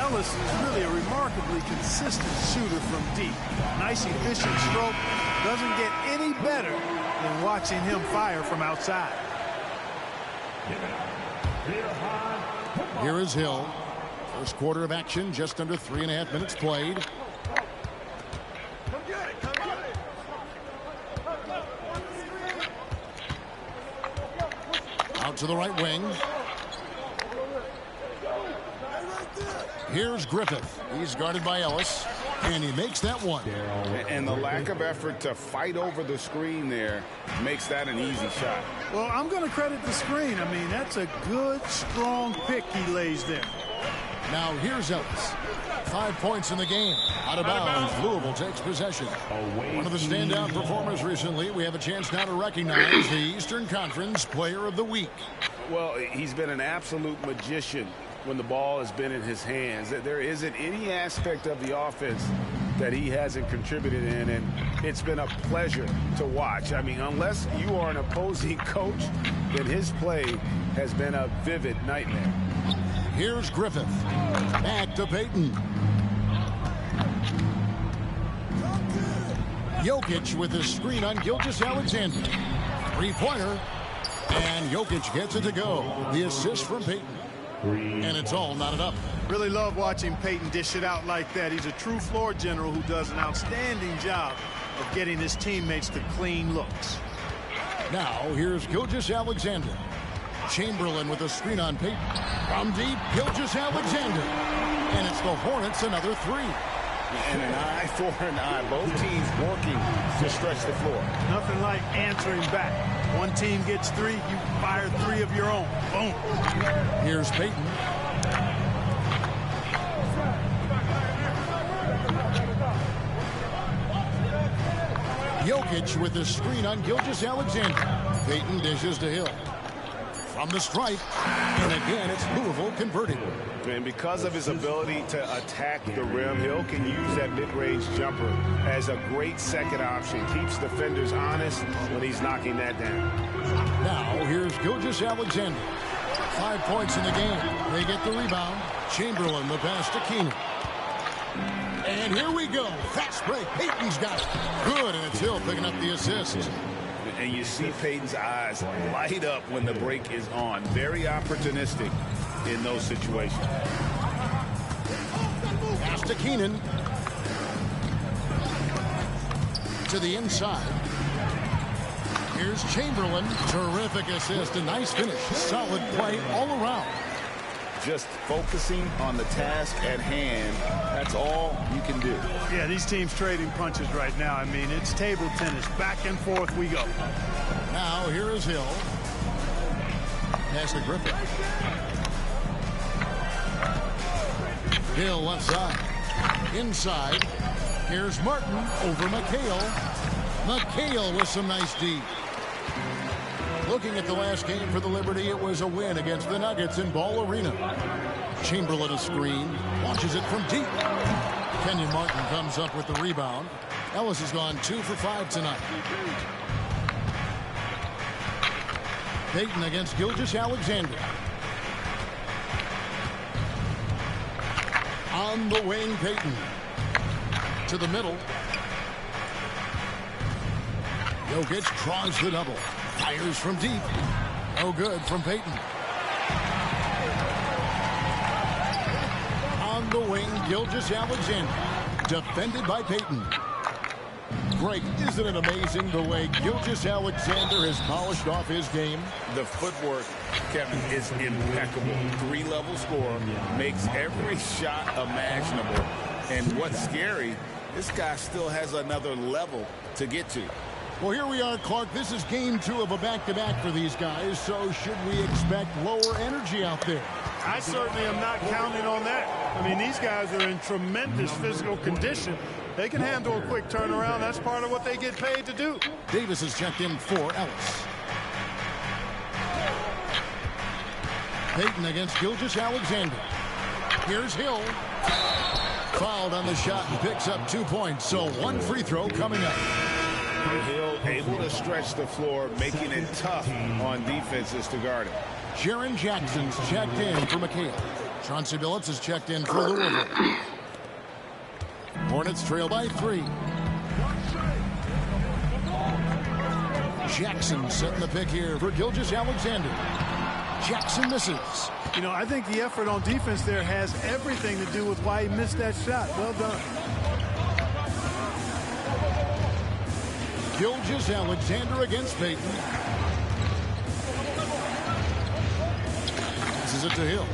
Ellis is really a remarkably consistent shooter from deep. Nice, efficient stroke. Doesn't get any better than watching him fire from outside. Here is Hill. First quarter of action, just under 3.5 minutes played. Out to the right wing. Here's Griffith. He's guarded by Ellis, and he makes that one. And the lack of effort to fight over the screen there makes that an easy shot. Well, I'm going to credit the screen. I mean, that's a good, strong pick he lays there. Now here's Ellis. 5 points in the game. Out of bounds. Louisville takes possession. One of the standout performers recently. We have a chance now to recognize the Eastern Conference Player of the Week. Well, he's been an absolute magician when the ball has been in his hands. There isn't any aspect of the offense that he hasn't contributed in, and it's been a pleasure to watch. I mean, unless you are an opposing coach, then his play has been a vivid nightmare. Here's Griffith. Back to Payton. Jokic with the screen on Gilgeous-Alexander. Three-pointer. And Jokic gets it to go. The assist from Payton. And it's all knotted up. Really love watching Payton dish it out like that. He's a true floor general who does an outstanding job of getting his teammates to clean looks. Now here's Gilgeous-Alexander. Chamberlain with a screen on Payton. From deep, Gilgeous-Alexander. And it's the Hornets another three. And an eye for an eye. Both teams working to stretch the floor. Nothing like answering back. One team gets three, you fire three of your own. Boom. Here's Payton. Jokic with the screen on Gilgeous-Alexander. Payton dishes to Hill. From the stripe, and again, it's Louisville converting. And because of his ability to attack the rim, Hill can use that mid-range jumper as a great second option. Keeps defenders honest when he's knocking that down. Now, here's Gilgeous-Alexander. 5 points in the game. They get the rebound. Chamberlain, the pass to Keenan. And here we go. Fast break. Payton's got it. Good, and it's Hill picking up the assist. And you see Payton's eyes light up when the break is on. Very opportunistic in those situations. Pass to Keenan. To the inside. Here's Chamberlain. Terrific assist. A nice finish. Solid play all around. Just focusing on the task at hand. That's all you can do. Yeah, these teams trading punches right now. I mean, it's table tennis. Back and forth we go. Now, here is Hill. Pass to Griffith. Hill left side. Inside. Here's Martin over McHale. McHale with some nice D. Looking at the last game for the Liberty, it was a win against the Nuggets in Ball Arena. Chamberlain a screen, launches it from deep. Kenyon Martin comes up with the rebound. Ellis has gone 2 for 5 tonight. Payton against Gilgeous-Alexander. On the wing, Payton. To the middle. Jokic draws the double. Fires from deep. No good from Payton. On the wing, Gilgeous-Alexander. Defended by Payton. Greg, isn't it amazing the way Gilgeous-Alexander has polished off his game? The footwork, Kevin, is impeccable. 3-level score, makes every shot imaginable. And what's scary, this guy still has another level to get to. Well, here we are, Clark. This is game 2 of a back-to-back for these guys, so should we expect lower energy out there? I certainly am not counting on that. I mean, these guys are in tremendous physical condition. They can handle a quick turnaround. That's part of what they get paid to do. Davis has checked in for Ellis. Payton against Gilgeous-Alexander. Here's Hill. Fouled on the shot and picks up 2 points, so 1 free throw coming up. Hill able to stretch the floor, making it tough on defenses to guard him. Jaren Jackson's checked in for McHale. Chauncey Billups is checked in for Louisville. Hornets trail by 3. Jackson setting the pick here for Gilgeous-Alexander. Jackson misses. You know, I think the effort on defense there has everything to do with why he missed that shot. Well done. Gilgeous-Alexander against Payton. Passes it to Hill.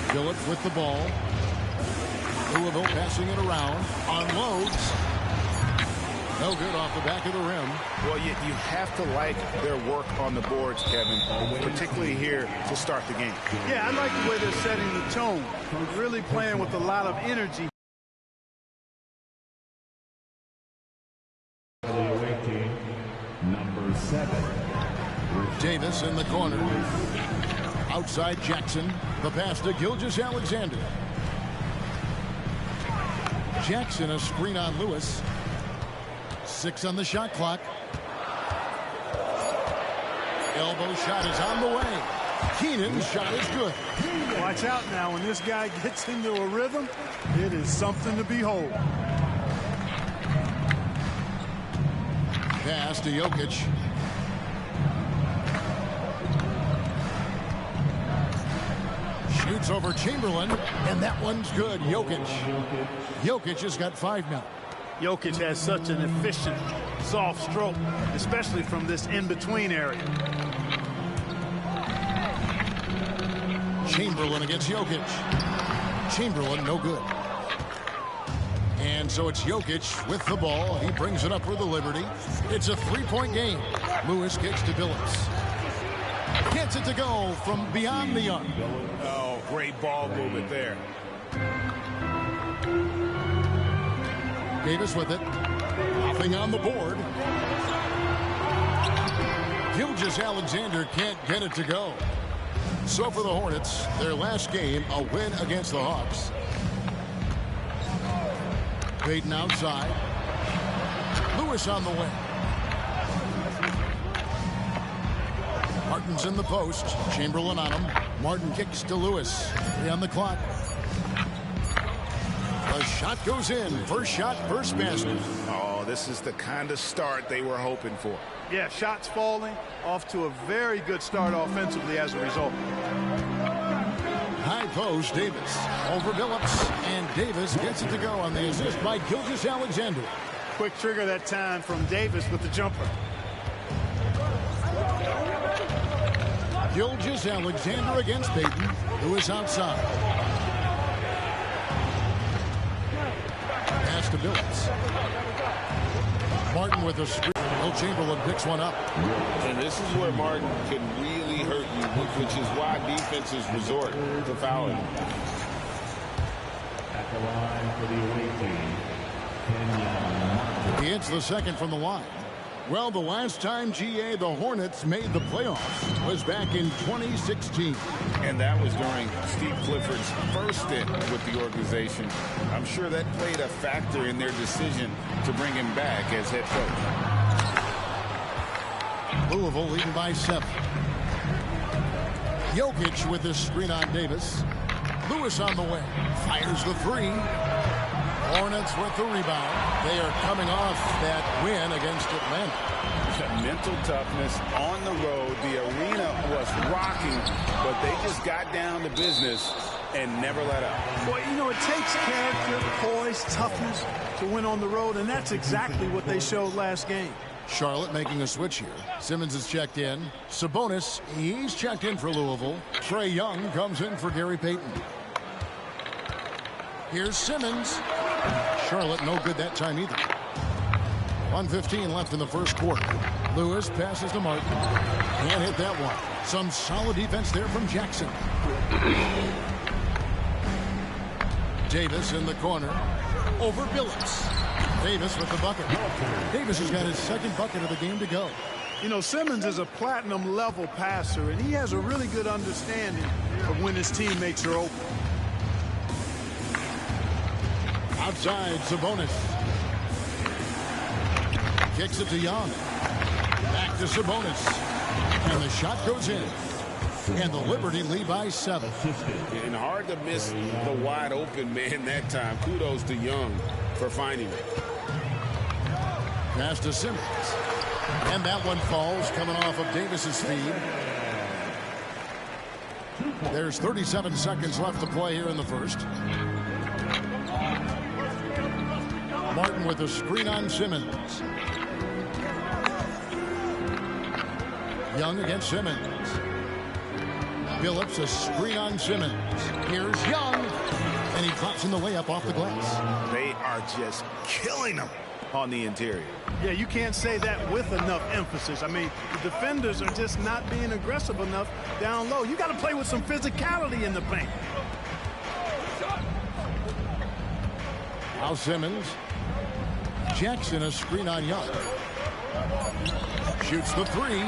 Billups with the ball. Louisville passing it around. Unloads. No good off the back of the rim. Well, you have to like their work on the boards, Kevin, particularly here to start the game. Yeah, I like the way they're setting the tone. Really playing with a lot of energy. Number 7. Davis in the corner. Outside Jackson. The pass to Gilgeous-Alexander. Jackson a screen on Lewis. 6 on the shot clock. Elbow shot is on the way. Keenan's shot is good. Watch out now. When this guy gets into a rhythm, it is something to behold. Pass to Jokic. Shoots over Chamberlain, and that one's good. Jokic. Jokic has got 5 now. Jokic has such an efficient, soft stroke, especially from this in-between area. Chamberlain against Jokic. Chamberlain, no good. And so it's Jokic with the ball. He brings it up for the Liberty. It's a 3-point game. Lewis kicks to Billups. Gets it to go from beyond the arc. Oh, great ball movement there. Davis with it. Nothing on the board. Gilgeous-Alexander can't get it to go. So for the Hornets, their last game, a win against the Hawks. Payton outside. Lewis on the way. Martin's in the post. Chamberlain on him. Martin kicks to Lewis. 3 on the clock. The shot goes in. First shot, first basket. Oh, this is the kind of start they were hoping for. Yeah, shots falling. Off to a very good start offensively as a result. High post, Davis. Over Billups. And Davis gets it to go on the assist by Gilgeous-Alexander. Quick trigger that time from Davis with the jumper. Gilgeous-Alexander against Payton. Lewis outside. Pass to Billups. Martin with a screen. Will Chamberlain picks one up. And this is where Martin can really hurt you, which is why defenses resort to fouling. At the line for the away team, He hits the second from the line. Well, the last time, GA, the Hornets made the playoffs was back in 2016. And that was during Steve Clifford's first stint with the organization. I'm sure that played a factor in their decision to bring him back as head coach. Louisville leading by 7. Jokic with the screen on Davis. Lewis on the way. Fires the 3. Hornets with the rebound. They are coming off that win against Atlanta. Mental toughness on the road. The arena was rocking, but they just got down to business and never let up. Boy, you know, it takes character, poise, toughness to win on the road, and that's exactly what they showed last game. Charlotte making a switch here. Simmons is checked in. Sabonis, he's checked in for Louisville. Trae Young comes in for Gary Payton. Here's Simmons. Charlotte no good that time either. 1:15 left in the first quarter. Lewis passes to Martin. Can't hit that one. Some solid defense there from Jackson. Davis in the corner. Over Billups. Davis with the bucket. Davis has got his second bucket of the game to go. You know, Simmons is a platinum-level passer, and he has a really good understanding of when his teammates are open. Outside, Sabonis. Kicks it to Young. Back to Sabonis. And the shot goes in. And the Liberty lead by 7. And hard to miss the wide open man that time. Kudos to Young for finding it. Pass to Simmons. And that one falls coming off of Davis's feed. There's 37 seconds left to play here in the first. Martin with a screen on Simmons. Young against Simmons. Phillips a screen on Simmons. Here's Young. And he drops in the layup off the glass. They are just killing them on the interior. Yeah, you can't say that with enough emphasis. I mean, the defenders are just not being aggressive enough down low. You got to play with some physicality in the paint. Now Simmons. Jackson a screen on Young. Shoots the three.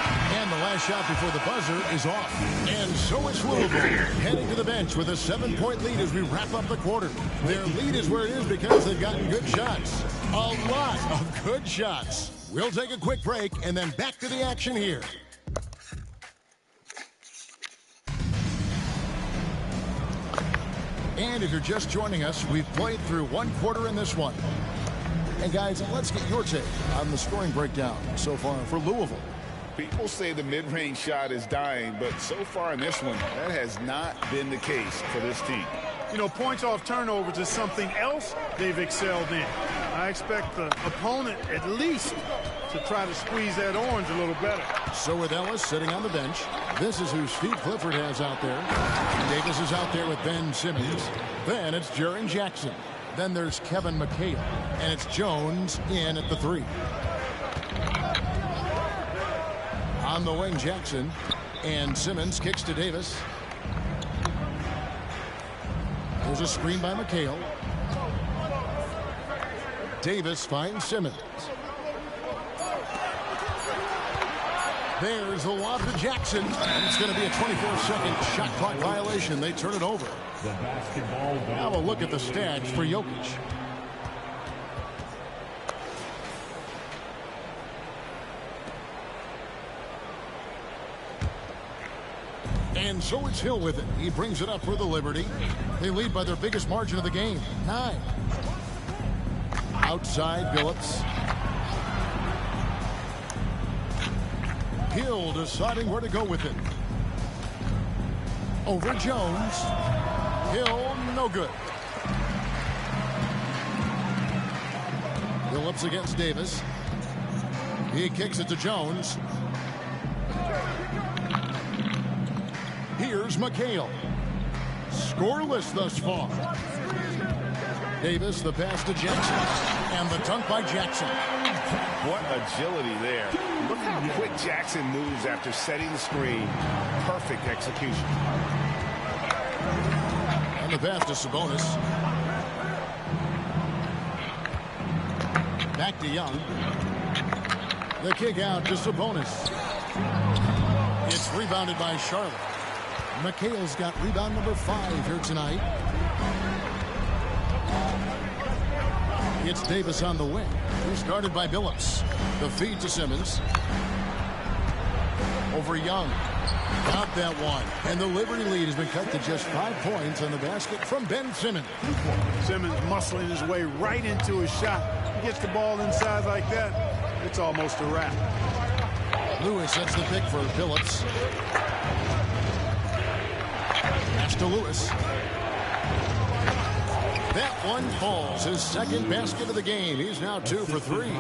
And the last shot before the buzzer is off. And so is Louisville heading to the bench with a 7-point lead as we wrap up the quarter. Their lead is where it is because they've gotten good shots. A lot of good shots. We'll take a quick break and then back to the action here. And if you're just joining us, we've played through one quarter in this one. And guys, let's get your take on the scoring breakdown so far for Louisville. People say the mid-range shot is dying, but so far in this one, that has not been the case for this team. You know, points off turnovers is something else they've excelled in. I expect the opponent at least to try to squeeze that orange a little better. So with Ellis sitting on the bench, this is who Steve Clifford has out there. Davis is out there with Ben Simmons. Then it's Jaren Jackson. Then there's Kevin McHale. And it's Jones in at the 3. On the wing, Jackson. And Simmons kicks to Davis. There's a screen by McHale. Davis finds Simmons. There's the lob to Jackson. And it's going to be a 24-second shot clock violation. They turn it over. Now a look at the stats for Jokic. And so it's Hill with it. He brings it up for the Liberty. They lead by their biggest margin of the game, 9. Outside, Phillips. Hill deciding where to go with it. Over Jones. Hill, no good. Phillips against Davis. He kicks it to Jones. Here's McHale. Scoreless thus far. Davis, the pass to Jackson. And the dunk by Jackson. What agility there. Look how quick Jackson moves after setting the screen. Perfect execution. And the pass to Sabonis. Back to Young. The kick out to Sabonis. It's rebounded by Charlotte. McHale's got rebound number 5 here tonight. It's Davis on the wing. He's guarded by Phillips. The feed to Simmons. Over Young. Got that one. And the Liberty lead has been cut to just 5 points on the basket from Ben Simmons. Simmons muscling his way right into his shot. He gets the ball inside like that, it's almost a wrap. Lewis sets the pick for Phillips. Pass to Lewis. That one falls. His second basket of the game. He's now 2 for 3.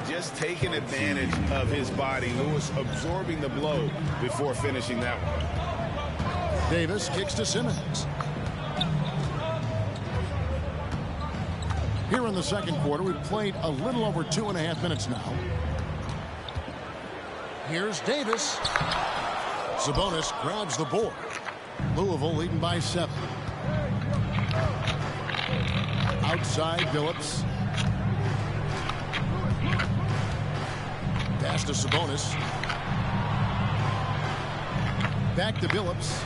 Just taking advantage of his body. Lewis absorbing the blow before finishing that one. Davis kicks to Simmons. Here in the second quarter, we've played a little over 2.5 minutes now. Here's Davis. Sabonis grabs the board. Louisville leading by 7. Outside, Phillips. Pass to Sabonis. Back to Phillips.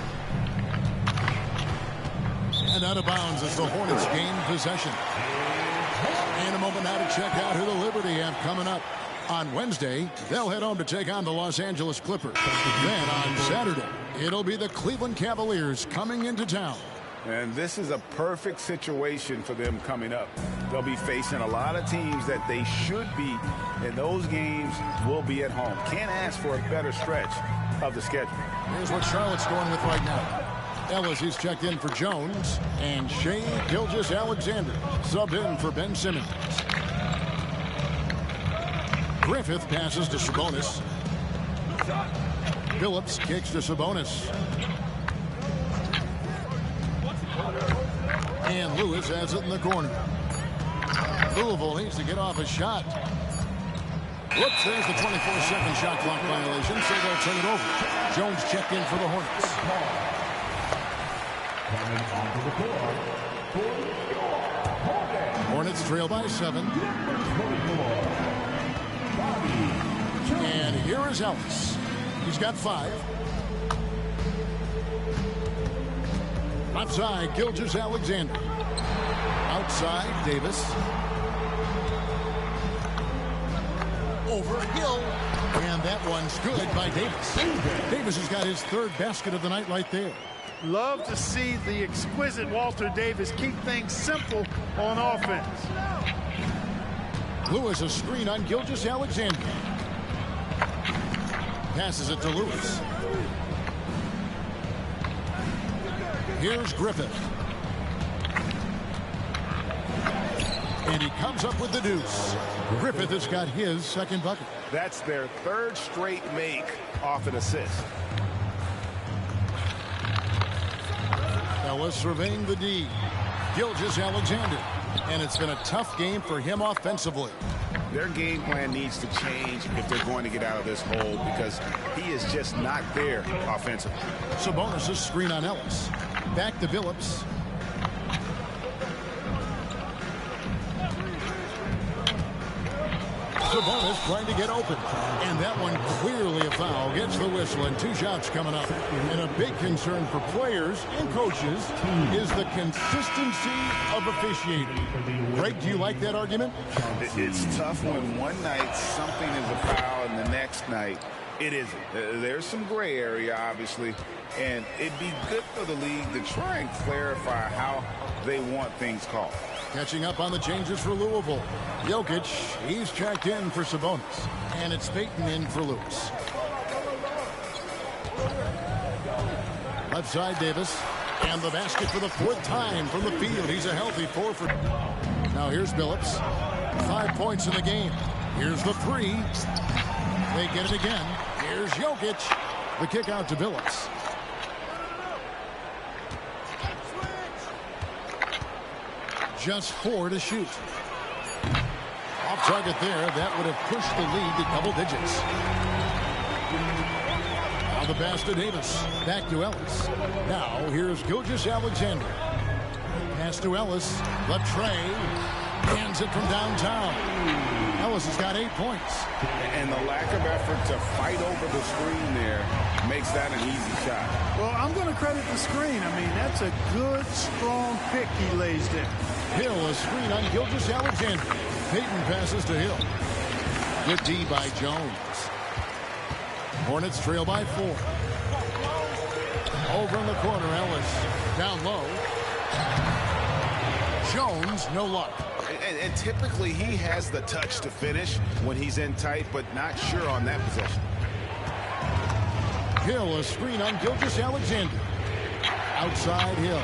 And out of bounds as the Hornets gain possession. And a moment now to check out who the Liberty have coming up. On Wednesday, they'll head home to take on the Los Angeles Clippers. Then on Saturday, It'll be the Cleveland Cavaliers coming into town. And this is a perfect situation for them coming up. They'll be facing a lot of teams that they should be, and those games will be at home. Can't ask for a better stretch of the schedule. Here's what Charlotte's going with right now. Ellis, he's checked in for Jones, and Shea Gilgeous-Alexander subbed in for Ben Simmons. Griffith passes to Sabonis. Phillips kicks to Sabonis. And Lewis has it in the corner. Louisville needs to get off a shot. Whoops, there's the 24-second shot clock violation, so they'll turn it over. Jones checked in for the Hornets. Hornets trail by 7. And here is Ellis. He's got 5. Left side, Gilgeous-Alexander. Outside, Davis. Over Hill. And that one's good by Davis. Davis has got his 3rd basket of the night right there. Love to see the exquisite Walter Davis keep things simple on offense. Lewis a screen on Gilgeous-Alexander. Passes it to Lewis. Here's Griffith. And he comes up with the deuce. Griffith has got his 2nd bucket. That's their 3rd straight make off an assist. Ellis surveying the D. Gilgeous-Alexander. And it's been a tough game for him offensively. Their game plan needs to change if they're going to get out of this hole, because he is just not there offensively. Sabonis' screen on Ellis. Back to Phillips. Sabonis trying to get open. And that one clearly a foul. Gets the whistle, and 2 shots coming up. And a big concern for players and coaches is the consistency of officiating. Greg, do you like that argument? It's tough when one night something is a foul and the next night it isn't. There's some gray area, obviously, and it'd be good for the league to try and clarify how they want things called. Catching up on the changes for Louisville. Jokic, he's checked in for Sabonis. And it's Payton in for Lewis. Left side, Davis. And the basket for the 4th time from the field. He's a healthy 4 for... Now here's Phillips. 5 points in the game. Here's the 3. They get it again. Here's Jokic. The kick out to Phillips. Just 4 to shoot. Off target there. That would have pushed the lead to double digits. Now the pass to Davis. Back to Ellis. Now here's Gilgeous-Alexander. Pass to Ellis. The tray. Hands it from downtown. Ellis has got 8 points. And the lack of effort to fight over the screen there makes that an easy shot. Well, I'm going to credit the screen. I mean, that's a good, strong pick he lays there. Hill, a screen on Gilgeous-Alexander. Payton passes to Hill. Good D by Jones. Hornets trail by 4. Over in the corner, Ellis. Down low. Jones, no luck. And typically he has the touch to finish when he's in tight, but not sure on that possession. Hill, a screen on Gilgeous-Alexander. Outside Hill.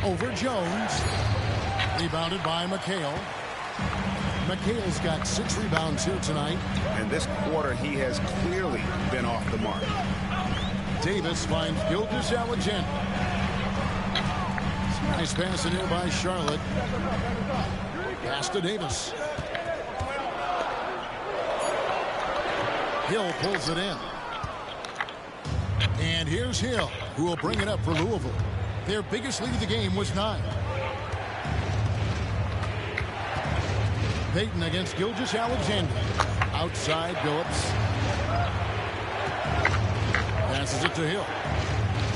Over Jones. Rebounded by McHale. McHale's got 6 rebounds here tonight. And this quarter he has clearly been off the mark. Davis finds Gilgeous-Alexander. Nice pass in here by Charlotte. Pass to Davis. Hill pulls it in. And here's Hill, who will bring it up for Louisville. Their biggest lead of the game was 9. Payton against Gilgeous-Alexander. Outside Phillips. Passes it to Hill.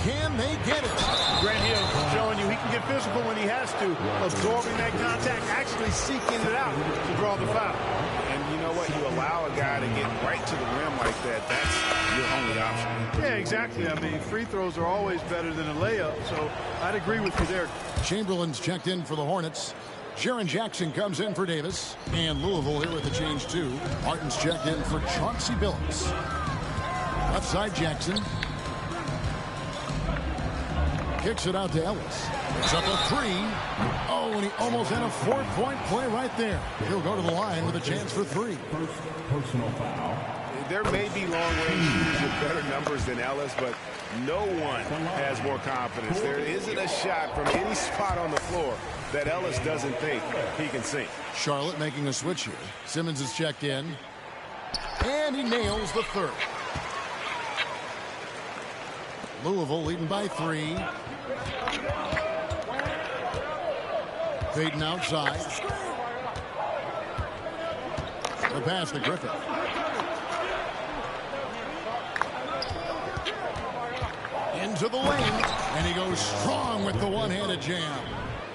Can they get it? Grant Hill showing you he can get physical when he has to, absorbing that contact, actually seeking it out to draw the foul. And, you know, know what? You allow a guy to get right to the rim like that. That's your only option. Yeah, exactly. I mean, free throws are always better than a layup, so I'd agree with you there. Chamberlain's checked in for the Hornets. Jaren Jackson comes in for Davis. And Louisville here with the change, too. Martin's checked in for Chauncey Billups. Left side, Jackson. Kicks it out to Ellis. It's up a three. Oh, and he almost had a 4-point play right there. He'll go to the line with a chance for three. First personal foul. There may be long-range shooters with better numbers than Ellis, but no one has more confidence. There isn't a shot from any spot on the floor that Ellis doesn't think he can sink. Charlotte making a switch here. Simmons is checked in. And he nails the third. Louisville leading by 3. Payton outside. The pass to Griffith. Into the lane. And he goes strong with the one-handed jam.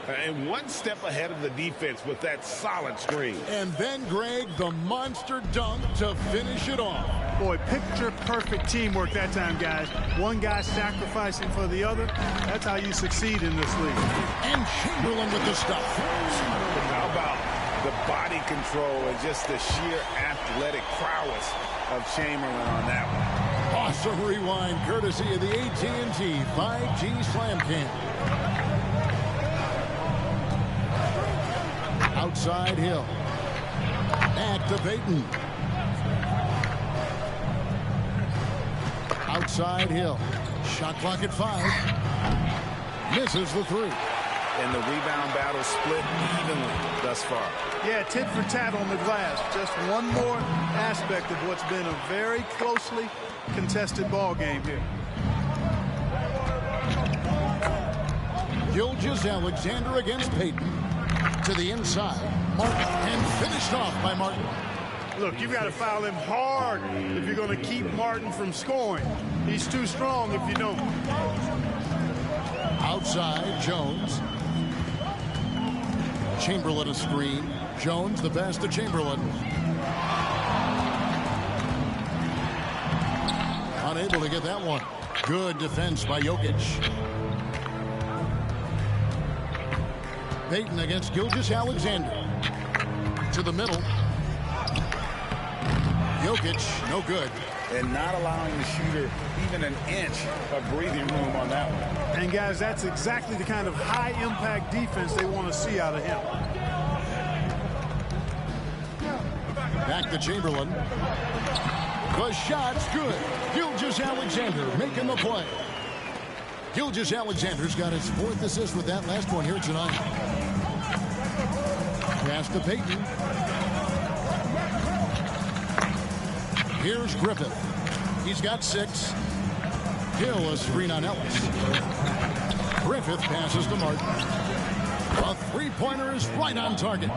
And one step ahead of the defense with that solid screen. And then, Greg, the monster dunk to finish it off. Boy, picture-perfect teamwork that time, guys. One guy sacrificing for the other. That's how you succeed in this league. And Chamberlain with the stuff. How about the body control and just the sheer athletic prowess of Chamberlain on that one? Awesome rewind, courtesy of the AT&T 5G Slam Cam. Outside Hill. Back to Payton. Outside Hill. Shot clock at 5. Misses the 3. And the rebound battle split evenly thus far. Yeah, tit for tat on the glass. Just one more aspect of what's been a very closely contested ball game here. Gilgeous-Alexander against Payton. To the inside. Martin. And finished off by Martin. Look, you've got to foul him hard if you're going to keep Martin from scoring. He's too strong if you don't. Outside, Jones. Chamberlain a screen. Jones the pass to Chamberlain. Unable to get that one. Good defense by Jokic. Payton against Gilgeous-Alexander. To the middle. Jokic, no good. And not allowing the shooter even an inch of breathing room on that one. And, guys, that's exactly the kind of high-impact defense they want to see out of him. Back to Chamberlain. The shot's good. Gilgeous-Alexander making the play. Gilgeous-Alexander's got his 4th assist with that last one here tonight. Pass to Payton. Here's Griffith. He's got 6. Hill a screen on Ellis. Griffith passes to Martin. A three-pointer is right on target.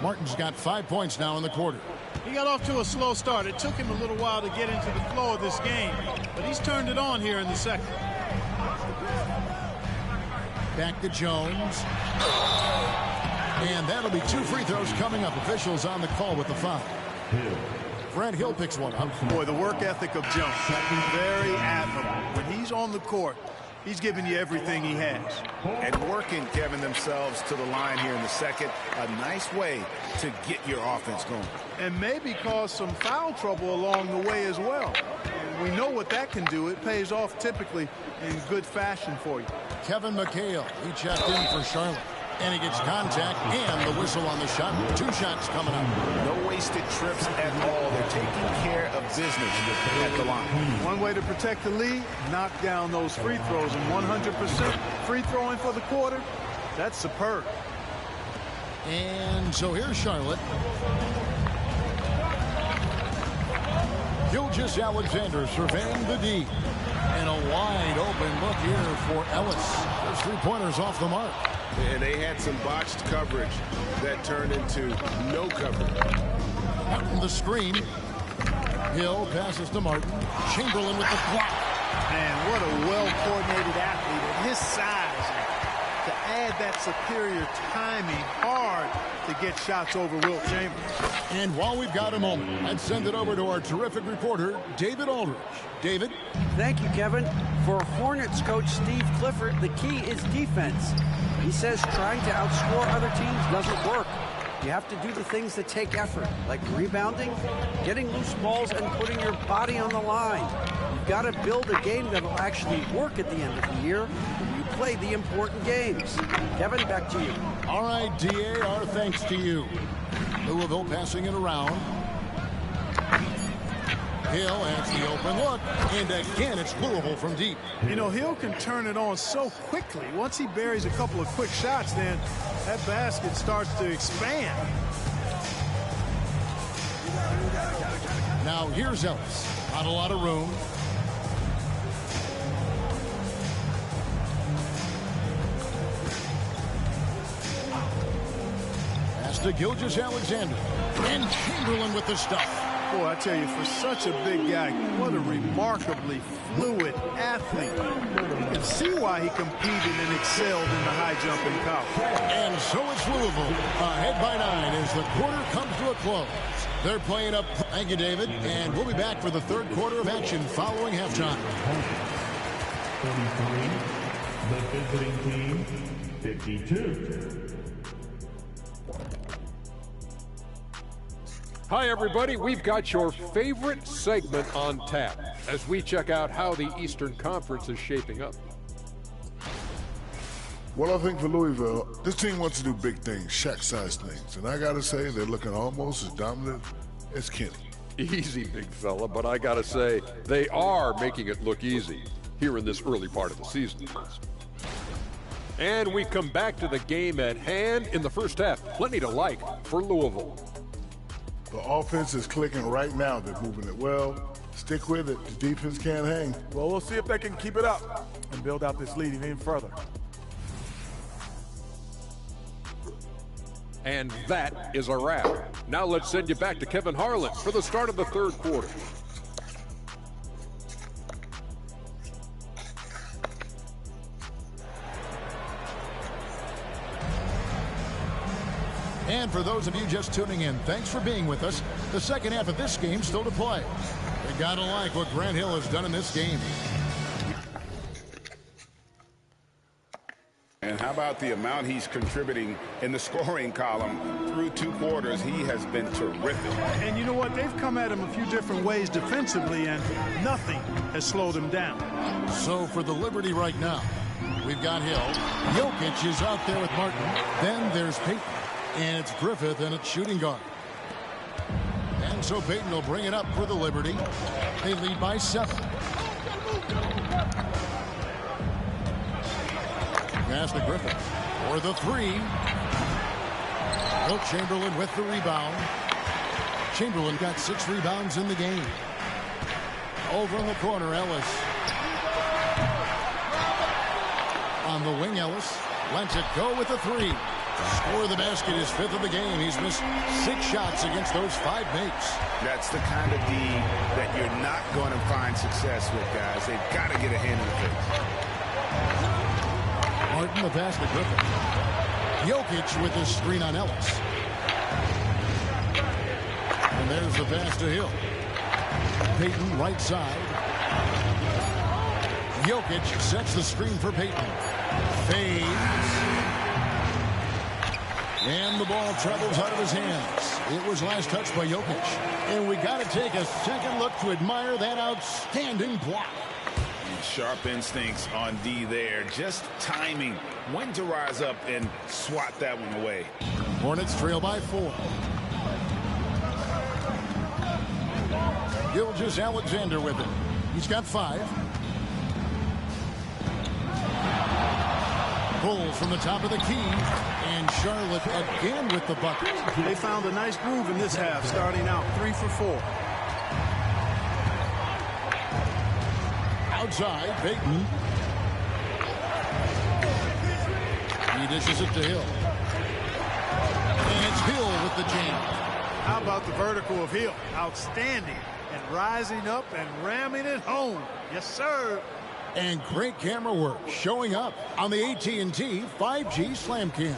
Martin's got 5 points now in the quarter. He got off to a slow start. It took him a little while to get into the flow of this game, but he's turned it on here in the second. Back to Jones. And that'll be 2 free throws coming up. Officials on the call with the foul. Brad Hill picks one up. Boy, the work ethic of Jones, very admirable. When he's on the court, he's giving you everything he has. And working, Kevin, themselves to the line here in the second. A nice way to get your offense going. And maybe cause some foul trouble along the way as well. And we know what that can do. It pays off typically in good fashion for you. Kevin McHale, he checked in for Charlotte. And he gets contact and the whistle on the shot. 2 shots coming up. No wasted trips at all. They're taking care of business at the line. One way to protect the lead, knock down those free throws. And 100% free throwing for the quarter, that's superb. And so here's Charlotte. Gilgeous-Alexander surveying the D. And a wide open look here for Ellis. Those 3-pointers off the mark. And they had some botched coverage that turned into no coverage. Martin the screen. Hill passes to Martin. Chamberlain with the block. Man, what a well-coordinated athlete at his size. To add that superior timing, hard to get shots over Wilt Chamberlain. And while we've got a moment, let's send it over to our terrific reporter, David Aldridge. David? Thank you, Kevin. For Hornets coach Steve Clifford, the key is defense. He says trying to outscore other teams doesn't work. You have to do the things that take effort, like rebounding, getting loose balls, and putting your body on the line. You've got to build a game that will actually work at the end of the year when you play the important games. Kevin, back to you. All right, DA, our thanks to you. Louisville passing it around. Hill has the open look, and again it's Louisville from deep. You know, Hill can turn it on so quickly. Once he buries a couple of quick shots, then that basket starts to expand. Now here's Ellis. Not a lot of room. Pass to Gilgeous-Alexander. And Chamberlain with the stuff. Boy, I tell you, for such a big guy, what a remarkably fluid athlete. You can see why he competed and excelled in the high jump in college. And so it's Louisville, ahead by 9 as the quarter comes to a close. They're playing up. Thank you, David. And we'll be back for the third quarter of action following halftime. 33, the visiting team, 52. Hi, everybody. We've got your favorite segment on tap as we check out how the Eastern Conference is shaping up. Well, I think for Louisville, this team wants to do big things, Shaq-sized things. And I got to say, they're looking almost as dominant as Kenny. Easy, big fella, but I got to say, they are making it look easy here in this early part of the season. And we come back to the game at hand in the first half. Plenty to like for Louisville. The offense is clicking right now. They're moving it well. Stick with it. The defense can't hang. Well, we'll see if they can keep it up and build out this lead even further. And that is a wrap. Now let's send you back to Kevin Harlan for the start of the third quarter. And for those of you just tuning in, thanks for being with us. The second half of this game still to play. You gotta like what Grant Hill has done in this game. And how about the amount he's contributing in the scoring column through 2 quarters? He has been terrific. And you know what? They've come at him a few different ways defensively, and nothing has slowed him down. So for the Liberty right now, we've got Hill. Jokic is out there with Martin. Then there's Payton. And it's Griffith, and it's shooting guard. And so Payton will bring it up for the Liberty. They lead by 7. Pass to Griffith for the 3. Wilt Chamberlain with the rebound. Chamberlain got 6 rebounds in the game. Over in the corner, Ellis. On the wing, Ellis lets it go with the 3. Score of the basket is 5th of the game. He's missed 6 shots against those 5 mates. That's the kind of D that you're not going to find success with, guys. They've got to get a hand in the face. Martin the pass to Griffith. Jokic with the screen on Ellis. And there's the pass to Hill. Payton right side. Jokic sets the screen for Payton. Fades. And the ball travels out of his hands. It was last touched by Jokic. And we got to take a second look to admire that outstanding block. Sharp instincts on D there. Just timing when to rise up and swat that one away. Hornets trail by 4. Gilgeous-Alexander with it. He's got 5. Pull from the top of the key. And Charlotte again with the bucket. They found a nice groove in this half, starting out 3 for 4. Outside, Payton. He dishes it to Hill. And it's Hill with the jam. How about the vertical of Hill? Outstanding. And rising up and ramming it home. Yes, sir. And great camera work showing up on the AT&T 5G Slam Cam.